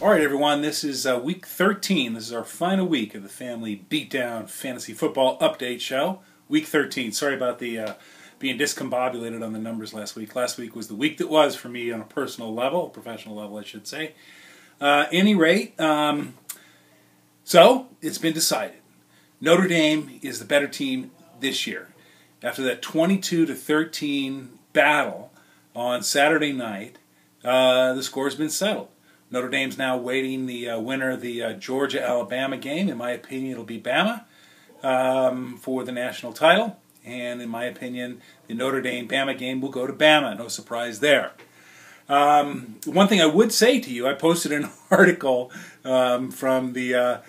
All right, everyone, this is week 13. This is our final week of the Family Beatdown Fantasy Football Update Show. Week 13. Sorry about the being discombobulated on the numbers last week. Last week was the week that was for me on a personal level, professional level, I should say. Any rate, so it's been decided. Notre Dame is the better team this year. After that 22-13 battle on Saturday night, the score's been settled. Notre Dame's now waiting the winner of the Georgia-Alabama game. In my opinion, it'll be Bama for the national title. And in my opinion, the Notre Dame-Bama game will go to Bama. No surprise there. One thing I would say to you, I posted an article from the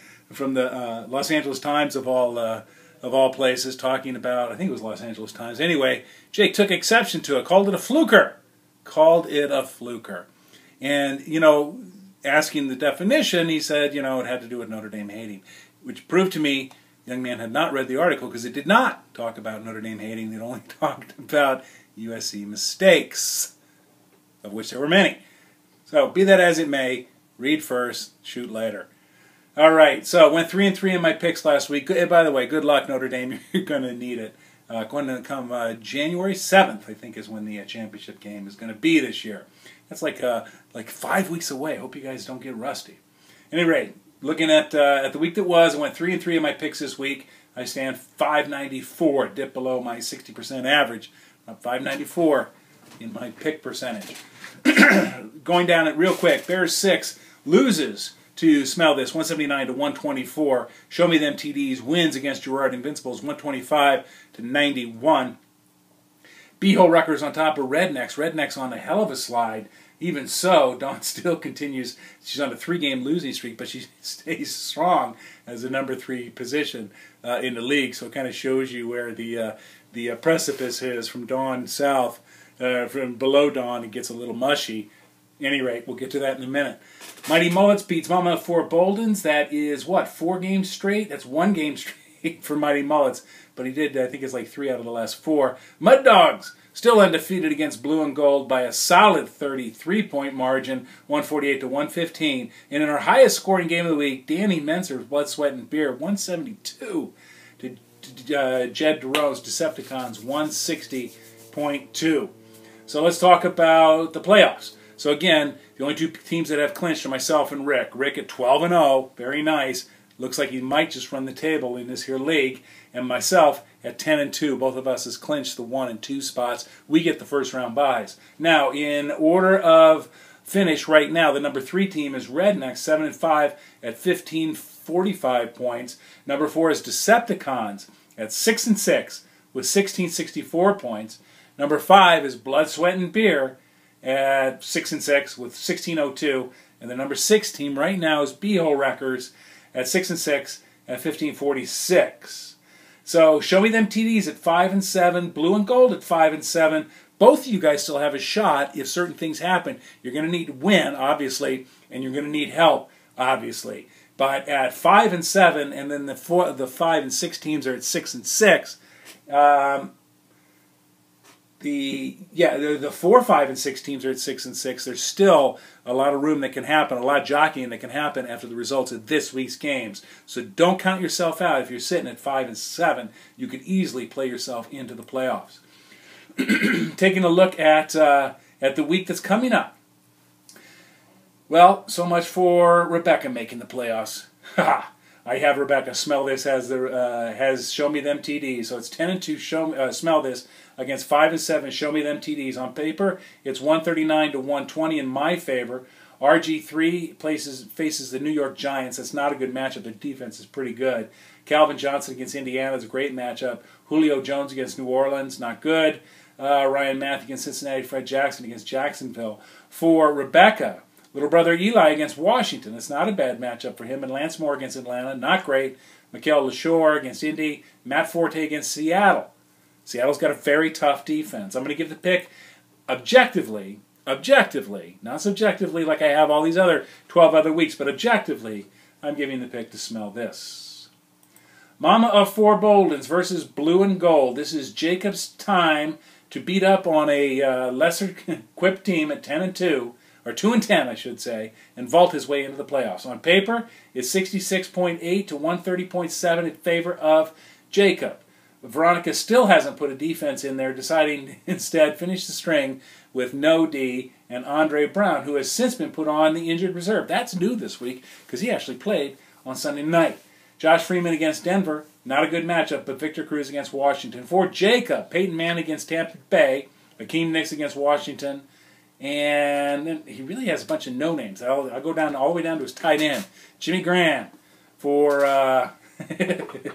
Los Angeles Times of all places, talking about, I think it was Los Angeles Times. Anyway, Jake took exception to it, called it a fluker. Called it a fluker. And, you know, asking the definition, he said, you know, it had to do with Notre Dame hating, which proved to me the young man had not read the article because it did not talk about Notre Dame hating. It only talked about USC mistakes, of which there were many. So, be that as it may, read first, shoot later. All right, so went 3-3 in my picks last week. By the way, good luck, Notre Dame. You're going to need it. Going to come January 7th, I think, is when the championship game is going to be this year. That's like 5 weeks away. I hope you guys don't get rusty. At any rate, looking at the week that was, I went 3-3 in my picks this week. I stand 594, dip below my 60% average. I'm 594 in my pick percentage. Going down it real quick. Bears 6 loses to smell this 179-124. Show me them TDs. Wins against Girard Invincibles 125-91. Beehole Rutgers on top of Rednecks. Rednecks on a hell of a slide. Even so, Dawn still continues. She's on a 3-game losing streak, but she stays strong as the number 3 position in the league. So it kind of shows you where the precipice is from Dawn south. From below Dawn, it gets a little mushy. At any rate, we'll get to that in a minute. Mighty Mullets beats Mama of 4 Boldens. That is, what, 4 games straight? That's 1 game straight for Mighty Mullets. But he did, I think it's like 3 out of the last 4. MudDawgs still undefeated against Blue and Gold by a solid 33-point margin, 148-115. And in our highest scoring game of the week, Dani Menser's Blood, Sweat, and Beer, 172 to Jed DeRoe's Decepticons, 160.2. So let's talk about the playoffs. So again, the only 2 teams that have clinched are myself and Rick. Rick at 12-0, very nice. Looks like he might just run the table in this here league. And myself at 10-2. Both of us has clinched the 1 and 2 spots. We get the first round buys. Now, in order of finish right now, the number 3 team is Rednecks, 7-5 at 1545 points. Number 4 is Decepticons at 6-6 with 1664 points. Number 5 is Blood, Sweat, and Beer at 6-6 with 1602. And the number 6 team right now is Beehole Wreckers at 6-6 at 1546. So show me them TDs at 5-7, Blue and Gold at 5-7. Both of you guys still have a shot if certain things happen. You're going to need to win, obviously, and you're going to need help, obviously. But at 5-7, and then the 5 and 6 teams are at 6-6. The 4, 5, and 6 teams are at 6-6. There's still a lot of room that can happen, a lot of jockeying that can happen after the results of this week's games. So don't count yourself out. If you're sitting at 5-7, you could easily play yourself into the playoffs. Taking a look at the week that's coming up. Well, so much for Rebecca making the playoffs. Ha! I have Rebecca. Smell This has Show Me Them TDs. So it's 10-2 Smell This against 5-7 Show Me Them TDs. On paper, it's 139-120 in my favor. RG3 faces the New York Giants. That's not a good matchup. Their defense is pretty good. Calvin Johnson against Indiana is a great matchup. Julio Jones against New Orleans, not good. Ryan Math against Cincinnati. Fred Jackson against Jacksonville. For Rebecca, little brother Eli against Washington. It's not a bad matchup for him. And Lance Moore against Atlanta, not great. Mikael LaShore against Indy. Matt Forte against Seattle. Seattle's got a very tough defense. I'm going to give the pick objectively, not subjectively like I have all these other 12 other weeks, but objectively, I'm giving the pick to Smell This. Mama of 4 Boldens versus Blue and Gold. This is Jacob's time to beat up on a lesser equipped team at 10-2. or 2-10, I should say, and vault his way into the playoffs. On paper, it's 66.8 to 130.7 in favor of Jacob. Veronica still hasn't put a defense in there, deciding instead finish the string with No D and Andre Brown, who has since been put on the injured reserve. That's new this week because he actually played on Sunday night. Josh Freeman against Denver, not a good matchup, but Victor Cruz against Washington. For Jacob, Peyton Manning against Tampa Bay, Akeem Nicks against Washington, and then he really has a bunch of no-names. I'll go down all the way down to his tight end, Jimmy Graham, for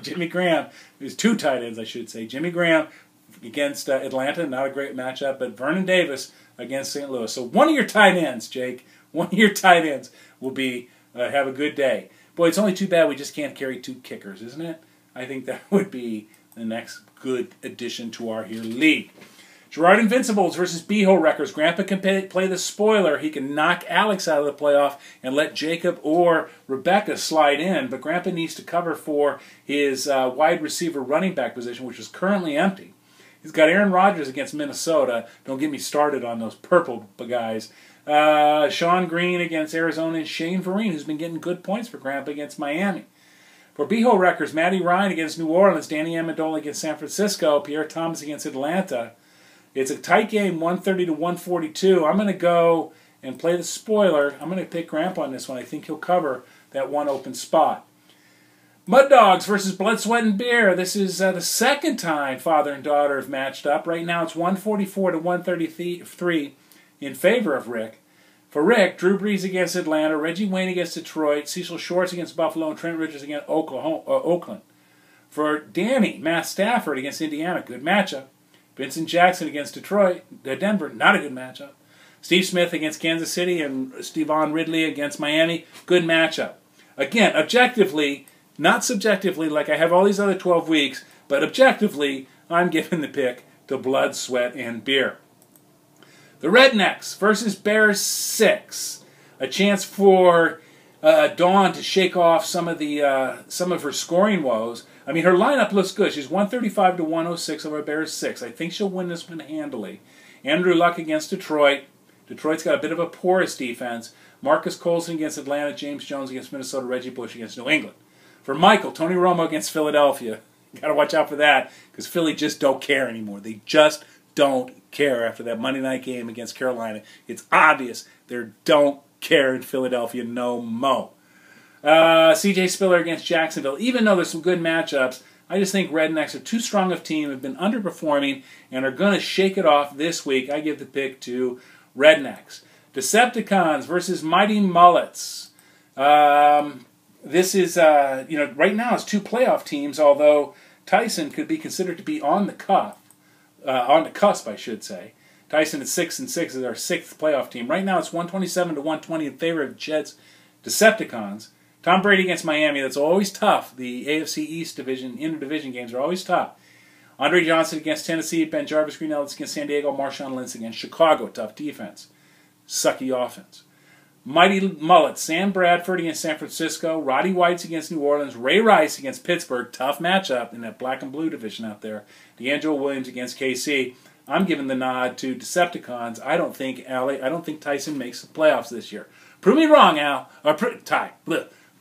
Jimmy Graham. There's two tight ends, I should say. Jimmy Graham against Atlanta, not a great matchup, but Vernon Davis against St. Louis. So one of your tight ends, Jake, one of your tight ends will be have a good day. Boy, it's only too bad we just can't carry two kickers, isn't it? I think that would be the next good addition to our here league. Gerard Invincibles versus Beho Wreckers. Grandpa can play the spoiler. He can knock Alex out of the playoff and let Jacob or Rebecca slide in, but Grandpa needs to cover for his wide receiver running back position, which is currently empty. He's got Aaron Rodgers against Minnesota. Don't get me started on those purple guys. Sean Green against Arizona, and Shane Vereen, who's been getting good points for Grandpa against Miami. For Beho Wreckers, Matty Ryan against New Orleans, Danny Amendola against San Francisco, Pierre Thomas against Atlanta. It's a tight game, 130 to 142. I'm going to go and play the spoiler. I'm going to pick Grandpa on this one. I think he'll cover that one open spot. MudDawgs versus Blood, Sweat, and Beer. This is the second time father and daughter have matched up. Right now it's 144 to 133 in favor of Rick. For Rick, Drew Brees against Atlanta, Reggie Wayne against Detroit, Cecil Shorts against Buffalo, and Trent Richards against Oakland. For Danny, Matt Stafford against Indiana, good matchup. Vincent Jackson against Denver, not a good matchup. Steve Smith against Kansas City and Stevan Ridley against Miami, good matchup. Again, objectively, not subjectively like I have all these other 12 weeks, but objectively, I'm giving the pick to Blood, Sweat, and Beer. The Rednecks versus Bears 6. A chance for Dawn to shake off some of her scoring woes. I mean, her lineup looks good. She's 135 to 106 over Bears 6. I think she'll win this one handily. Andrew Luck against Detroit. Detroit's got a bit of a porous defense. Marcus Colson against Atlanta. James Jones against Minnesota. Reggie Bush against New England. For Michael, Tony Romo against Philadelphia. Got to watch out for that because Philly just don't care anymore. They just don't care after that Monday night game against Carolina. It's obvious they don't care in Philadelphia no mo. C.J. Spiller against Jacksonville. Even though there's some good matchups, I just think Rednecks are too strong of a team, have been underperforming, and are going to shake it off this week. I give the pick to Rednecks. Decepticons versus Mighty Mullets. This is, right now it's two playoff teams, although Tyson could be considered to be on the cusp, I should say. Tyson at 6-6 is our sixth playoff team. Right now it's 127 to 120 in favor of Jets Decepticons. Tom Brady against Miami, that's always tough. The AFC East division, interdivision games are always tough. Andre Johnson against Tennessee, Ben Jarvis, Green Ellis against San Diego, Marshawn Lynch against Chicago, tough defense. Sucky offense. Mighty Mullets, Sam Bradford against San Francisco, Roddy Whites against New Orleans, Ray Rice against Pittsburgh, tough matchup in that black and blue division out there. D'Angelo Williams against KC. I'm giving the nod to Decepticons. I don't think Tyson makes the playoffs this year. Prove me wrong, Al. Or Ty.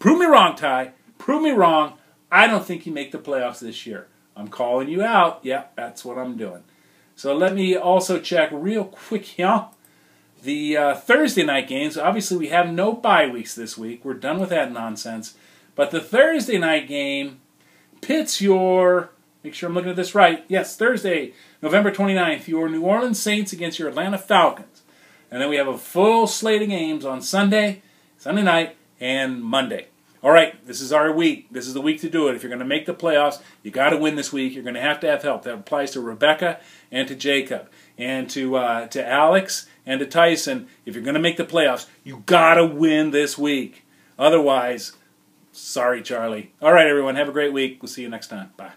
Prove me wrong, Ty. Prove me wrong. I don't think you make the playoffs this year. I'm calling you out. Yeah, that's what I'm doing. So let me also check real quick here. The Thursday night games, obviously we have no bye weeks this week. We're done with that nonsense. But the Thursday night game pits your, make sure I'm looking at this right, yes, Thursday, November 29th, your New Orleans Saints against your Atlanta Falcons. And then we have a full slate of games on Sunday night, and Monday. All right, this is our week. This is the week to do it. If you're going to make the playoffs, you got to win this week. You're going to have help. That applies to Rebecca and to Jacob and to Alex and to Tyson. If you're going to make the playoffs, you got to win this week. Otherwise, sorry, Charlie. All right, everyone. Have a great week. We'll see you next time. Bye.